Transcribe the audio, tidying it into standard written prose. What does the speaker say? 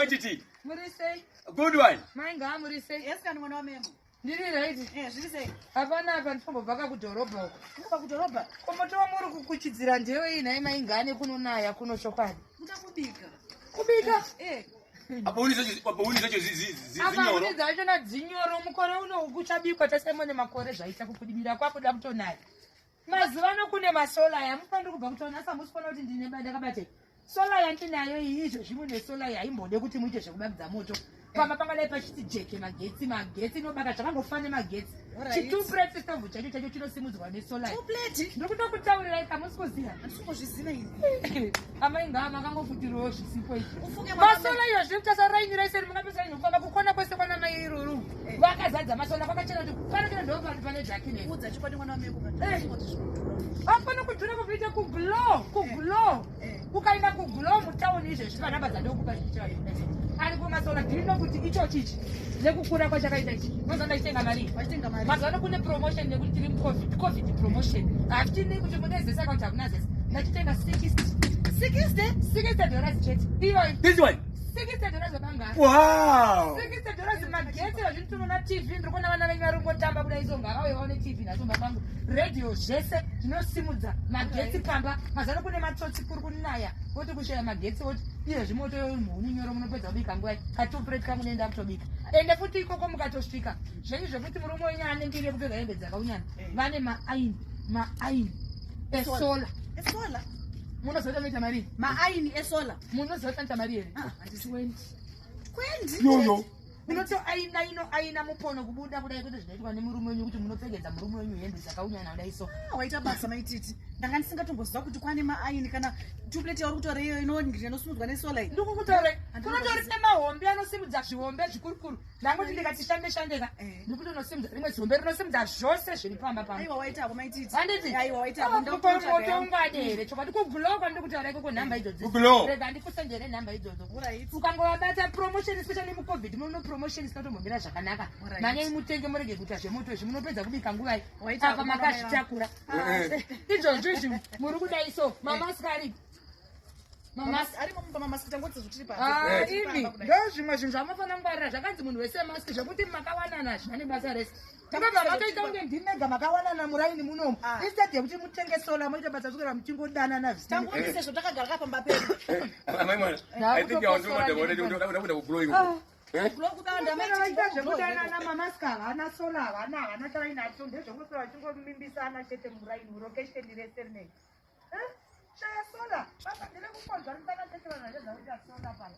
Chiti. Murise. Good one. Mainga murise. Yes, can one memo. Ndiri right. Yes, you say. Hapana hapa ndipo baka kudhorobha huko. Kuba kudhorobha. Komotowa muri kukuchidzira ndewe ina maingane kunonaya kuno chokwadi. Mutakubika. Kubika? Apauniza zinyoro. Apauniza chona dzinyoro mukore uno ukuchabikwa tasemone makore zvaita kukudibira kwakuda kutonaya. Mazuva ano kune masola ya mufanda kubva kutona samusifona kuti ndine bada kabate. Sola yantinayo izvo zvimune sola yaimbode kuti muite zvekubabidza moto. Pamapanga pachiti jeke magetsi inobaka zvakangofane magetsi. Chitu plate stove chacho chinosimudzwa nesola. Two plate. Ndokutaurira kamusikuziya. Andikuzviziva ini. Amainga makangofutirawo zvisipo izvi. Ufunge Masola izvozvi tasarainira iseri mungapesa ino kwamba kukona kwese kwana mai iruru. Vakazadza masola kwakachena kuti pane chino ndo pane dzakine. Udza chikwadi mwana wameko apana kudhura kupita kuglow. Ukaenda kuglow mutauni izvezvi vanabadza ndokupa zvichira zvinezvo. Ari kumasola ndino kuti icho chichi nekukura kwachakaita ichi. Mazana itenga mari. Vachitenga mari. Mazana kune promotion nekuti tiri covid promotion. Hatini kuti munezesa kuti hakuna zesa. Ndachitenga $60 chete. Iyo. This one. $60 banga. Wow. $60 magetsi vazvinoona TV ndikuona vana venyu vari kutamba kuda izonga vauyawo neTV nacho babangu. Radio zvese zvinosimudza magetsi pamba. Mazana kune matsotsi kuri kunaya. Woti kushaya magetsi woti iye zvimoto munhu nyoro munopedza kubika nguva katupureti kangu nenda kutobika. Ende futi ikoko mukatosvika. Zvenyu zvekuti murume wenyu anenge kupfeka hembe dzakaunyana. Vane maaini esola. Esola. Munozota noita mari? Maaini esola. Munozota noita mari here? 20. Yo. Munoto aina mupono kubuda kudai kuti zvinoitwa nemurume wenyu kuti munopfekedzwa murume wenyu hembe dzakaunyana kudai so. Waita basa maititi. Ndanga ndisingatomboziva kuti kwane maaini kana tuplate yauri kutoreyo inosimudzwa nesola iyi. Ndikukutore. Kunotori nemahombe anosimudza zvihombe zvikurukuru. Ndangoti ndikati shandeka. Ndikuti unosimudza rimwe zihombe rinosimudza zvose zviri pamba pamba. Aiwa waita hapo maititi. Handiti? Aiwa waita hapo ndakutoka moto ungadere. Chokwadi kuglow ndikutaura ikoko nhamba idzodzo. Kuglow. Rega ndikusendere nhamba idzodzo. Right. Ukangobata promotion especially mu covid muno promotion isatombomira zvakanaka. Manye mutenge murege kuita zvemoto izvi munopedza kubika nguva apa makazvitakura. Izvozvo izvi muri kudai so mamaskari. Ari mumba mamaski tangoti zvotiri pasi. Ivi ndo zvimwe zvinhu zvamafana kungwarira zvakanzi munhu wese maski zvokuti makawanana zvine basa rese. Takabva makaita kunge ndimega makawanana muraini munomu. Instead yekuti mutenge sola moita basa kuswera muchingodanana zvisina. Tanguti sezvo takagara pamba pedu. I think I was going to blow you. Lokudanda maita zvekudanana mamaska havana sola havana chavainacho ndezvokuswera vachingomimbisana chete muraini murocation rese rinei. Shaya sola basa ndiri kukonzwa risana chete vanhu vachedza kuita sola pano.